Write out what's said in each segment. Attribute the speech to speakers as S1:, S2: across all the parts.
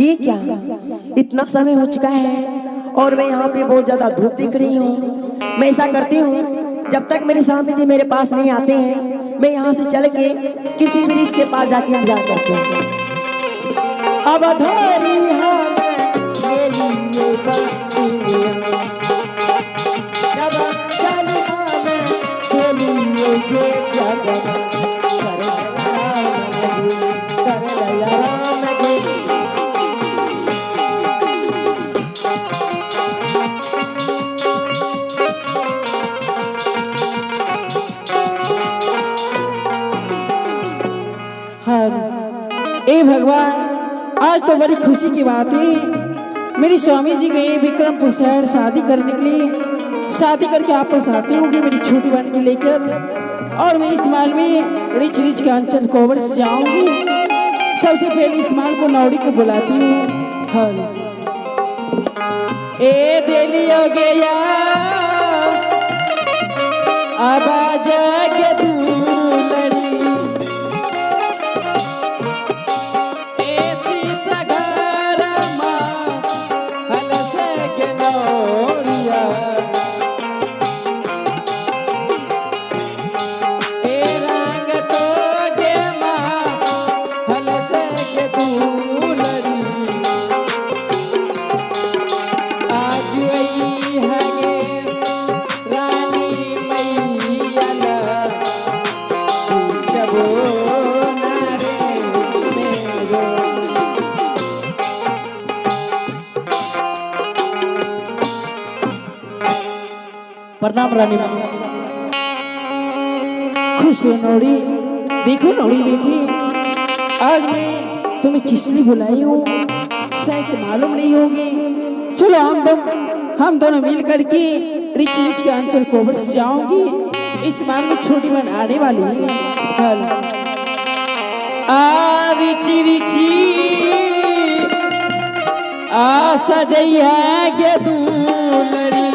S1: ये क्या, इतना समय हो चुका है और मैं यहाँ पे बहुत ज्यादा धूप दिख रही हूँ। मैं ऐसा करती हूँ, जब तक मेरे स्वामी जी मेरे पास नहीं आते हैं, मैं यहाँ से चल के किसी ब्रिज के पास जाके इंतजार करती हूँ। अब धोरी
S2: ए भगवान, आज तो बड़ी खुशी की बात है। मेरे स्वामी जी गए विक्रमपुर शहर शादी करने के लिए। शादी करके वापस आते होंगे मेरी छोटी बहन के लेकर, और मैं इस माल में रिच रिच का अंचल कोवर से जाऊंगी। सबसे पहले इस माल को नौड़ी को बुलाती हूँ। ए दिली हो गया अब जाके दूलड़ी प्रणाम रानी माँ। खुश हो नौड़ी। देखो नौड़ी बेटी, आज मैं तुम्हें किस लिए बुलाई हूँ शायद मालूम नहीं होगी। चलो हम दोनों मिल करके रिच रिच के अंचल कोवर से जाऊंगी। इस बार में छोटी बहन आने वाली है। रिची रिची आ सजई है के दूलड़ी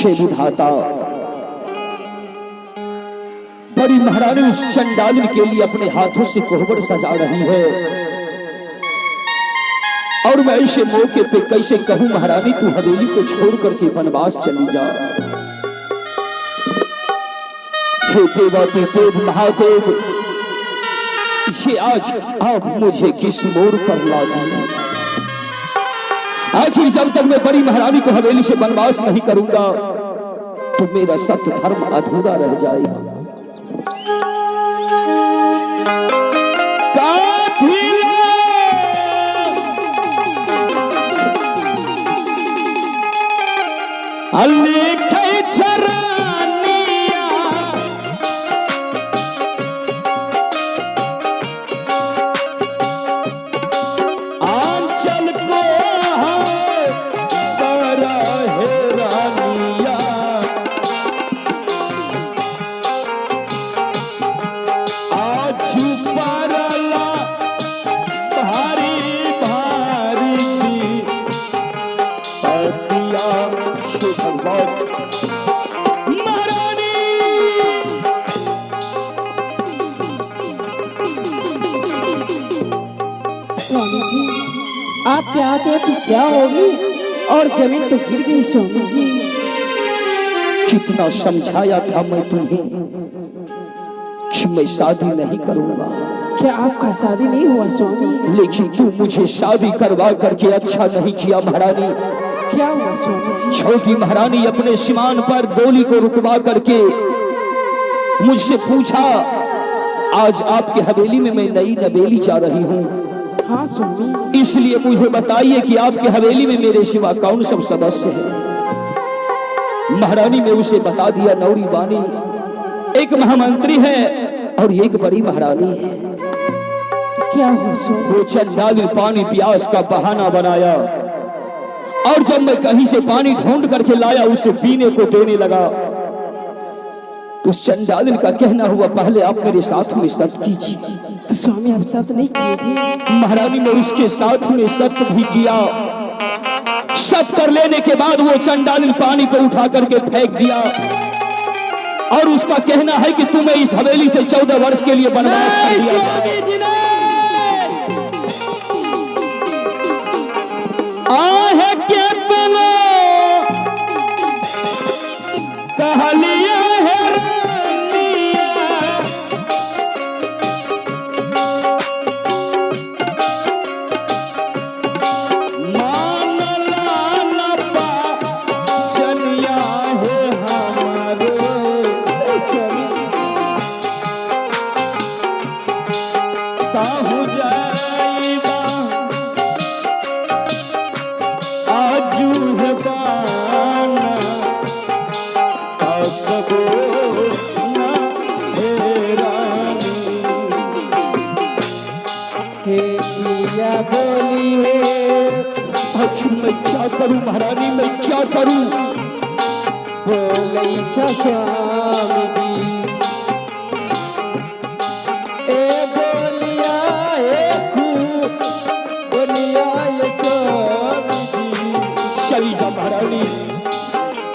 S3: विधाता, बड़ी महारानी उस चंडालिन के लिए अपने हाथों से कोहबर सजा रही है, और मैं ऐसे मौके पे कैसे कहूं महारानी तू हवेली को छोड़ करके वनवास चली जा। हे देवाती देव महादेव, ये आज आप मुझे किस मोड़ पर ला दिए। आखिर जब तक मैं बड़ी महारानी को हवेली से वनवास नहीं करूंगा तो मेरा सत्य धर्म अधूरा रह जाएगा। लिखे चरानिया आंचल को बड़ा हैरानिया आज परला भारी भारी पतिया भगवान महारानी।
S2: स्वामी जी आपके आते तो क्या होगी और जमीन तो गिर गई स्वामी जी।
S3: कितना समझाया था मैं तुम्हें कि मैं शादी नहीं करूंगा,
S2: क्या आपका शादी नहीं हुआ स्वामी?
S3: लेकिन तू मुझे शादी करवा करके अच्छा नहीं किया महारानी।
S2: क्या हुआ स्वामी जी?
S3: छोटी महारानी अपने सीमान पर डोली को रुकवा करके मुझसे पूछा, आज आपके हवेली में मैं नई नवेली जा रही हूँ,
S2: हाँ स्वामी।
S3: इसलिए मुझे बताइए कि आपके हवेली में मेरे सिवा कौन सब सदस्य है। महारानी ने उसे बता दिया, नौरी बानी एक महामंत्री है और एक बड़ी महारानी है।
S2: क्या हुआ स्वामी?
S3: वो चंडालिन पानी प्यास का बहाना बनाया और जब मैं कहीं से पानी ढूंढ करके लाया उसे पीने को देने लगा। उस चंडालिन का कहना हुआ, पहले आप मेरे साथ में सत्य कीजिए।
S2: तो स्वामी आप साथ नहीं किए थे?
S3: महारानी ने उसके साथ में सत्य भी किया। सत्य कर लेने के बाद वो चंडालिन पानी को उठा करके फेंक दिया और उसका कहना है कि तुम्हें इस हवेली से 14 वर्ष के लिए वनवास कर दिया जाए। आहे के तनो कहलिया है रानिया मानला न पाचनिया है हमारो काहू जाइबा आजू है बाना असगो ना हैरानी।
S2: हे पिया बोली है
S3: आखिर मैं क्या करूं महारानी, मैं क्या करूं?
S2: बोले स्वामी जी ए बोलिया बोलिया ये स्वामी जी।
S3: चली जा महारानी।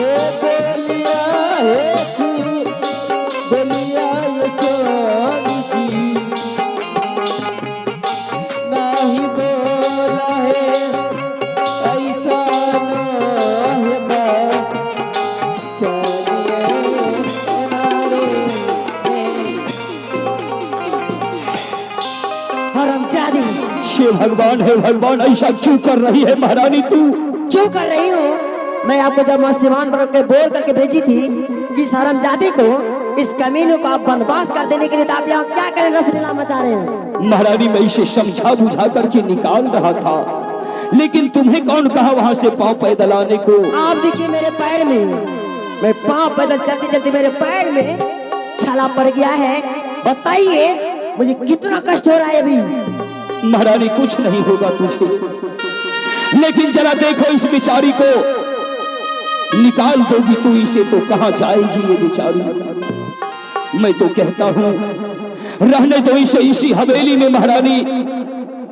S2: ए बोलिया बोलिया ये स्वामी जी नहीं बोला है ऐसा न है बात चलिए नारे
S1: हरामजादी,
S3: ये भगवान है भगवान, ऐसा क्यों कर रही है महारानी तू?
S1: क्यों कर रही हो? मैं आपको जब मसीमान पर के बोल करके भेजी थी कि इस हरामजादी को, इस कमीनों को आप वनवास कर देने के लिए, तो आप यहाँ क्या करें, रसलीला मचा रहे हैं?
S3: महारानी मैं इसे समझा बुझा करके निकाल रहा था, लेकिन तुम्हें कौन कहा वहां से पांव पैदल आने को?
S1: आप देखिए मेरे पैर में, मैं पांव पैदल चलते चलते मेरे पैर में छाला पड़ गया है। बताइए मुझे कितना कष्ट हो रहा है अभी।
S3: महारानी कुछ नहीं होगा तुझे, लेकिन जरा देखो इस बेचारी को, निकाल दोगी तू इसे तो कहां जाएगी ये बेचारी? मैं तो कहता हूं रहने दो इसे इसी हवेली में महारानी,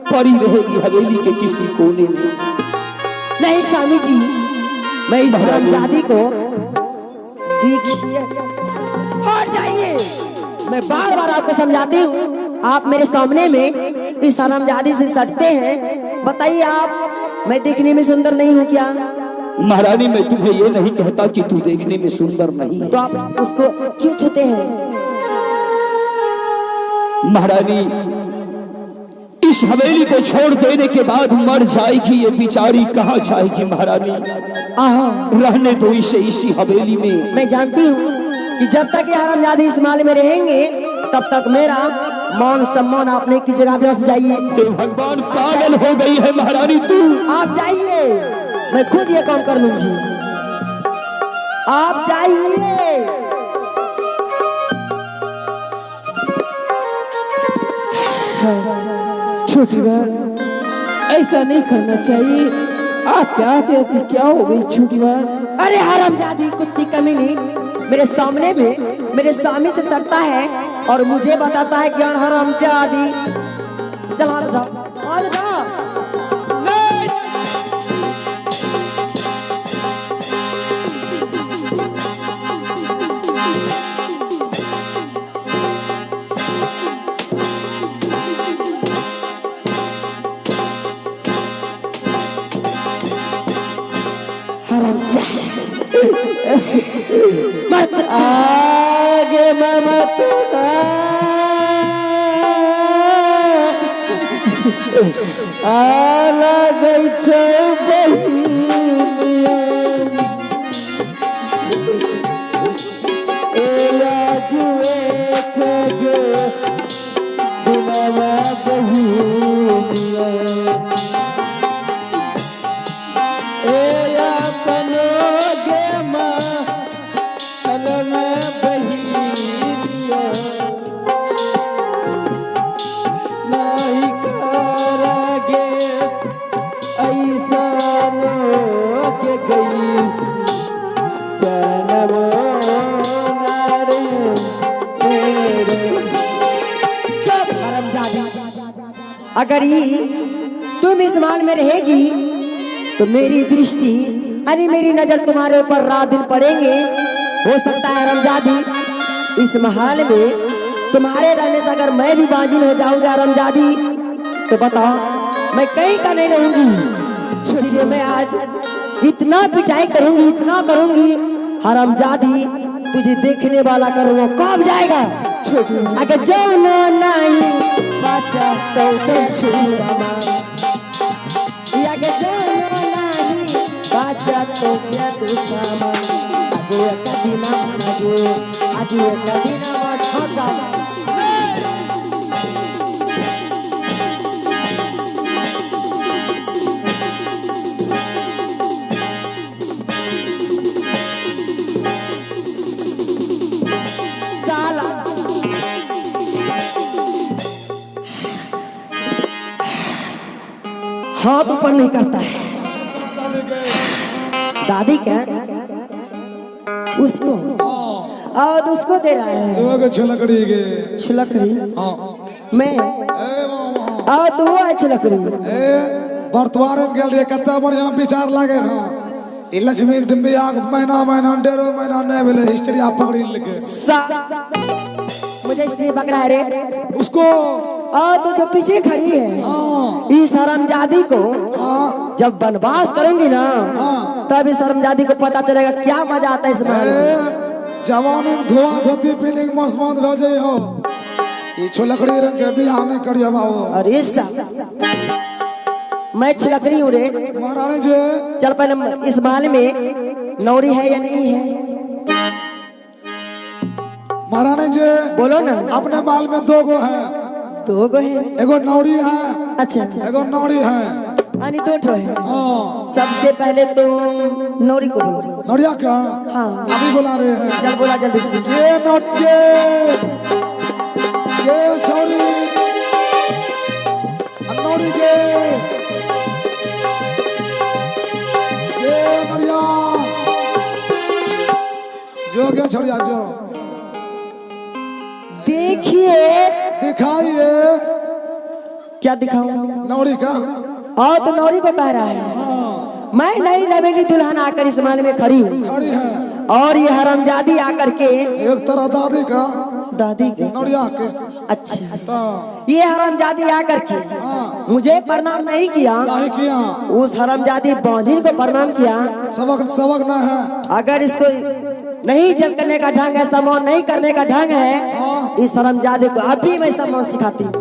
S3: पड़ी रहेगी हवेली के किसी कोने में।
S1: नहीं स्वामी जी, मैं इस हरामजादी को, देखिए हट जाइए। मैं बार बार आपको समझाती हूँ, आप मेरे सामने में इस हरामजादी से सटते हैं। बताइए आप, मैं देखने में सुंदर नहीं हूँ क्या?
S3: महारानी मैं तुम्हें ये नहीं कहता कि तू देखने में सुंदर नहीं है,
S1: तो आप उसको क्यों छूते हैं?
S3: महारानी इस हवेली को छोड़ देने के बाद मर जाएगी ये बेचारी, कहाँ जाएगी महारानी? रहने दो इसे इसी हवेली में।
S1: मैं जानती हूँ कि जब तक ये हरामजादी इस माले में रहेंगे तब तक मेरा मान सम्मान आपने की जगह पे बस जाइए।
S3: भगवान पागल हो गई है महारानी तू।
S1: आप जाइए, मैं खुद ये काम कर लूंगी। आप जाइए।
S2: छोटी बहन, ऐसा नहीं करना चाहिए। आपके आते आते क्या हो गई छोटी बहन?
S1: अरे हरामजादी कुत्ती कमीनी, मेरे सामने में मेरे स्वामी से सड़ता है और मुझे बताता है कि हरामजादी। चल हाथ उठा, हाथ उठा। मत
S2: आगे मत आला गई
S1: अगर ये तुम इस महल में रहेगी तो मेरी दृष्टि अरे मेरी नजर तुम्हारे ऊपर रात दिन पड़ेंगे। हो सकता है हरामजादी इस महल में तुम्हारे रहने से अगर मैं भी बाजिन हो जाऊंगा हरामजादी, तो बताओ मैं कहीं का नहीं रहूंगी। इसलिए मैं आज इतना पिटाई करूंगी, इतना करूंगी हरामजादी, तुझे देखने वाला करो वो कब जाएगा। अगर जो नहीं बचा तो बचा तो क्या तू सामान आज एक दिन आज एक दिन छोटा हाथ ऊपर नहीं करता है। दादी क्या उसको और उसको दे रहा है छिलकड़ी मैं और तू है छिलकड़ी
S4: बर्तवार में गेल कत्ता बढ़िया विचार लागे रहा ई लक्ष्मी डिम्बी आग महीना महीना डेढ़ महीना नहीं भेले हिस्ट्री आप पकड़ी लेके
S1: मुझे हिस्ट्री पकड़ा है रे
S4: उसको
S1: और तो जो पीछे खड़ी है इस हरामजादी को जब वनवास करेंगी ना तब इस हरामजादी को पता चलेगा क्या मजा आता है इस महल में।
S4: जवानी में धोआ धोती पीने की मौसम भेजे हो ये छोलकड़ी रंग के भी आने कड़ी हो।
S1: अरे मैं छिलकड़ी हूँ रे
S4: महारानी जी।
S1: चल पहले इस महल में नौरी है या नहीं है
S4: महारानी जी?
S1: बोलो ना।
S4: अपने बाल में दो गो है।
S1: दो गो है?
S4: एगो नौरी है।
S1: अच्छा
S4: एगो नौरी है।
S1: यानी दो ठो है। सबसे पहले तो नौरी को बोलो।
S4: नौरिया क्या?
S1: हाँ
S4: अभी बुला रहे हैं।
S1: चल बोला जल्दी से।
S4: ये नौरी ये छोरी नौरी के ये नौरिया जो क्या छोड़िया जो
S1: देखिए
S4: दिखाइए
S1: क्या दिखाऊं
S4: नौरी का।
S1: और तो नौरी को कह रहा है मैं नई नवेली दुल्हन आकर इस महल में खड़ी हूँ
S4: खड़ी है
S1: और ये हरामजादी आकर के
S4: एक तरह दादी का
S1: दादी के
S4: नौरिया के।
S1: अच्छा
S4: तो
S1: ये हरामजादी आकर के मुझे प्रणाम नहीं किया
S4: नहीं किया
S1: उस हरामजादी बांझिन को प्रणाम किया।
S4: सबक सबक ना है।
S1: अगर इसको नहीं जल करने का ढंग है सम्मान नहीं करने का ढंग है इस हरामजादी को अभी मैं सम्मान सिखाती हूँ।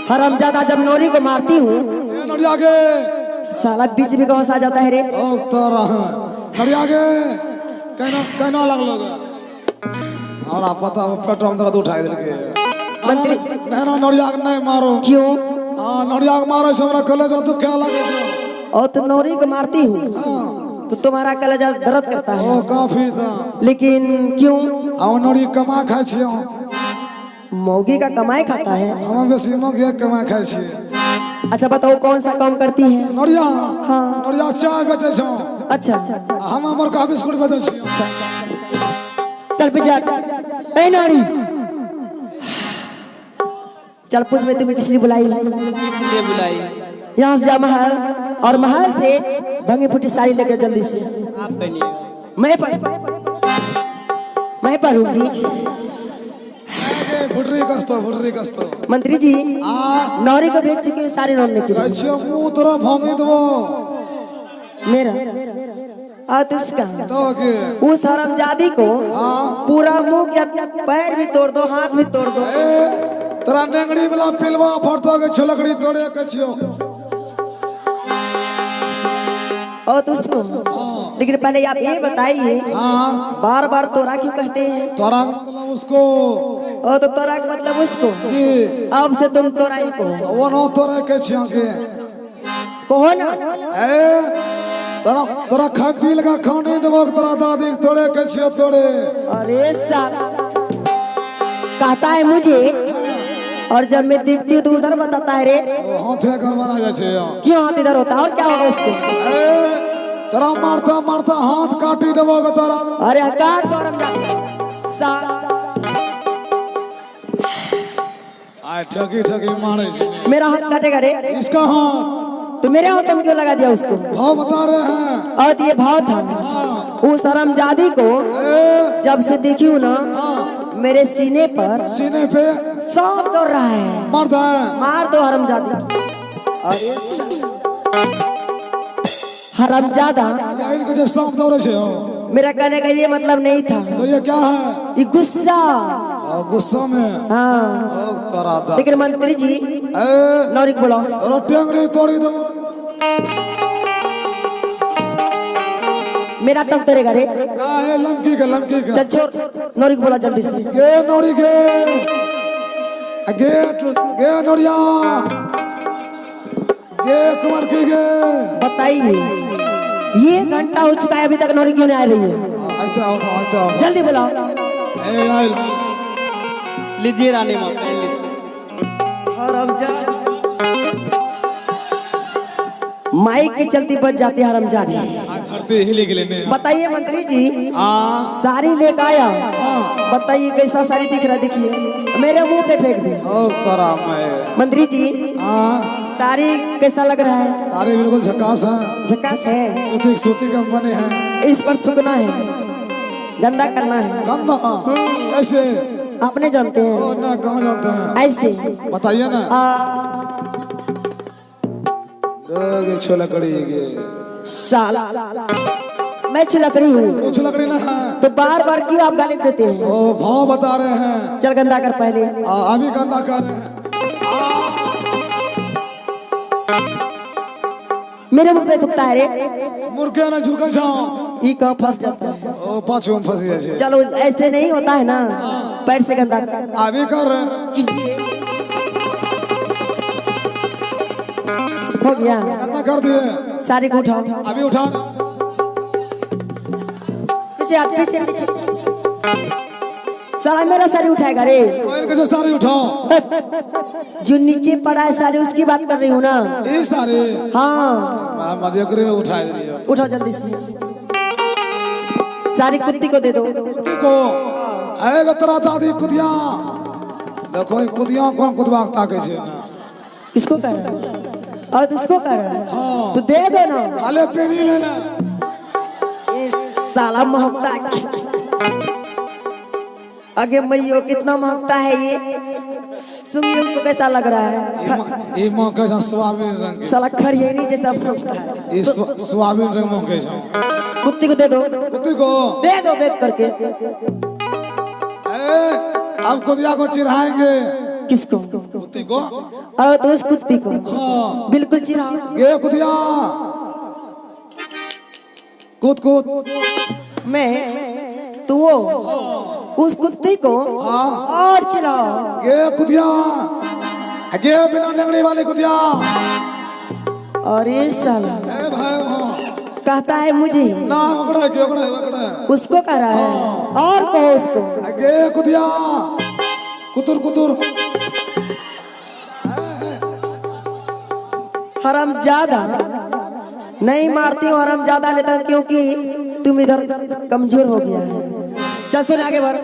S1: हरामजादा जब नौरी को मारती हूँ
S4: नौरिया के
S1: साला बीच में कौन सा आ जाता है रे।
S4: तो नौरिया के कहना कहना लगलो हमरा पता वो पेट्रोल में दर्द उठाई देलके
S1: मंत्री
S4: नहीं नौरिया के नहीं मारो
S1: क्यों?
S4: हां नौरिया के मारो हमरा कॉलेज में दुख क्या लगे छे
S1: और तुम नौरी को मारती हूँ
S4: हां
S1: तो तुम्हारा कलेजा दर्द करता है,
S4: ओ काफी था
S1: लेकिन क्यों?
S4: हम नौरी कमा खाई छियो
S1: मौगी का कमाई खाता है।
S4: हम बेसी मौगी कमा खाई छी
S1: अच्छा बताओ कौन सा काम करती है?
S4: नौरिया
S1: हाँ।
S4: नौरिया चाय बेचे छो
S1: अच्छा
S4: हम हमर का बिस्कुट बेचे छी
S1: चल पीछे ए नारी चल पूछ में तुम्हें किसने बुलाई?
S2: इसलिए बुलाई
S1: यहाँ से जा महल और महल से भंगी फूटी साड़ी लेके जल्दी से।
S2: आप पहनिए
S1: मैं पढ़ूंगी।
S4: फुटरी कस्तो
S1: मंत्री जी
S4: आ
S1: नौरी को बेच चुके सारे नौरने के लिए।
S4: अच्छा मुंह तोरा भांगी दबो
S1: मेरा और इसका
S4: तो के
S1: उस हरामजादी को पूरा मुंह या पैर भी तोड़ दो, हाथ भी तोड़ दो।
S4: तोरा नेंगड़ी वाला पिलवा फटतो के छलकड़ी तोड़े के छियो
S1: और उसको लेकिन पहले आप ये बताइए
S4: हां
S1: बार बार तोरा क्यों कहते हैं?
S4: तोरा मतलब उसको
S1: और तो तोरा का मतलब उसको,
S4: जी
S1: अब से तुम तोरा ही कहो।
S4: वो नो तोरे के छियो के
S1: कहो ना
S4: ए तोरा तोरा खद्दी लगा खाने देबो तोरा दादी तोड़े के छियो तोड़े।
S1: अरे साहब कहता है मुझे और जब मैं देखती हूँ तो उधर बताता है रे।
S4: हाथे गड़बड़ा जाय छै
S1: क्यों हाथ इधर होता है और क्या होगा उसको?
S4: ए तोरा मारता मारता हाथ काटी देबो के तोरा।
S1: अरे काट दो हरामजादा सा
S4: आ ठगी मारे छै
S1: मेरा हाथ काटेगा रे?
S4: इसका हाथ
S1: तो मेरे हाथ में क्यों लगा दिया उसको?
S4: भाव बता रहे हैं
S1: और ये भाव था उस हरामजादी को जब से देखी हूँ ना मेरे सीने पर
S4: सीने पे
S1: सांप दौड़ रहा है।
S4: मार दे
S1: मार दो हरामजादी। अरे हरामजादा
S4: या इनके जो सांप दौड़े छै
S1: मेरा कहने का ये मतलब नहीं था,
S4: तो ये क्या है
S1: ये गुस्सा।
S4: गुस्सा में
S1: हाँ
S4: ओ तोरा दा
S1: लेकिन मंत्री जी
S4: ए
S1: नौरी को बुलाओ।
S4: तोरा टेंगड़ी तोड़ी दो
S1: मेरा टंग तोड़ेगा रे?
S4: ना है लंकी के
S1: चल छोड़ नौरी को बुला जल्दी से।
S4: गे नोड़ी गे गे नोड़िया गे कुमार की गे
S1: बताइए ये घंटा हो चुका है अभी तक नौरी क्यों नहीं आ रही है?
S4: आते आओ
S1: जल्दी बुलाओ।
S4: ए आइल
S2: लीजिए रानी माँ
S1: हरामजादी माइक की चलती बच जाती है हरामजादी।
S4: धरती हिली गेले ने
S1: बताइए मंत्री जी
S4: आ
S1: साड़ी लेकर आया, बताइए कैसा साड़ी दिख रहा है? देखिए मेरे मुंह पे फेंक दे।
S4: ओ तोरा मैं
S1: मंत्री जी
S4: हां
S1: साड़ी कैसा लग रहा है?
S4: सारे बिल्कुल झकास है
S1: झकास है।
S4: सूती कंपनी है
S1: इस पर थूकना है, गंदा करना है।
S4: गंदा ऐसे
S1: आपने जानते हैं
S4: ओ ना कहां जानते हैं
S1: ऐसे
S4: बताइए ना दो छोलकड़ी गे
S1: साला मैं छिलक रही हूँ
S4: कुछ लकड़ी ना है
S1: तो बार बार क्यों आप गाली देते हैं?
S4: ओ भाव बता रहे हैं
S1: चल गंदा कर पहले।
S4: अभी गंदा कर रहे हैं
S1: मेरे मुंह पे थूकता है रे?
S4: मुर्गे ना झुके जाओ
S1: ये कहाँ फंस जाता है?
S4: ओ पाछू में फंस गए छे
S1: चलो ऐसे नहीं होता है ना, पैर से गंदा कर।
S4: अभी कर रहे हैं
S1: किसी हो गया
S4: गंदा कर दिए
S1: साड़ी को उठाओ।
S4: अभी उठा
S1: पीछे हाथ पीछे पीछे। साला मेरा साड़ी उठाएगा रे?
S4: तो इनके जो सारी उठाओ
S1: जो नीचे पड़ा है साड़ी उसकी बात कर रही हूँ ना।
S4: ये सारे
S1: हाँ
S4: मध्य करे उठा दिए
S1: उठाओ जल्दी से। साड़ी कुत्ती को दे दो।
S4: को आएगा तेरा दादी कुदिया देखो ये कुदिया कौन कुदवा ताके छे ना
S1: किसको कर रहा है और किसको कर रहा है?
S4: हाँ
S1: तो दे दो ना।
S4: आले पेनी लेना
S1: ये साला महकता है। आगे मैयो कितना महकता है ये, सुनिए उसको कैसा लग रहा है।
S4: ये मां का स्वाबीन रंग के
S1: साला खड़ियनी जैसा महकता है।
S4: ये स्वाबीन रंग मां के
S1: कुत्ती को दे दो।
S4: कुत्ती को
S1: दे दो बेच करके।
S4: अब कुदिया को चिढ़ाएंगे
S1: किसको?
S4: कुत्ती को
S1: और तो उस कुत्ती को
S4: हाँ
S1: बिल्कुल चिढ़ाओ।
S4: ये कुदिया कूद कूद
S1: मैं तो वो उस कुत्ते को
S4: हाँ
S1: और चिल्लाओ।
S4: ये कुतिया, ये बिना डंगड़ी वाली कुतिया।
S1: और ये साला
S4: ए भाई हाँ
S1: कहता है मुझे,
S4: ना ओकड़े के ओकड़े
S1: उसको कह रहा है और कहो उसको।
S4: ये कुतिया कुतुर कुतुर
S1: हरामजादा, नहीं मारती हूँ हरामजादा लेता, क्योंकि तुम इधर कमजोर हो गया है। चल सुन आगे बढ़।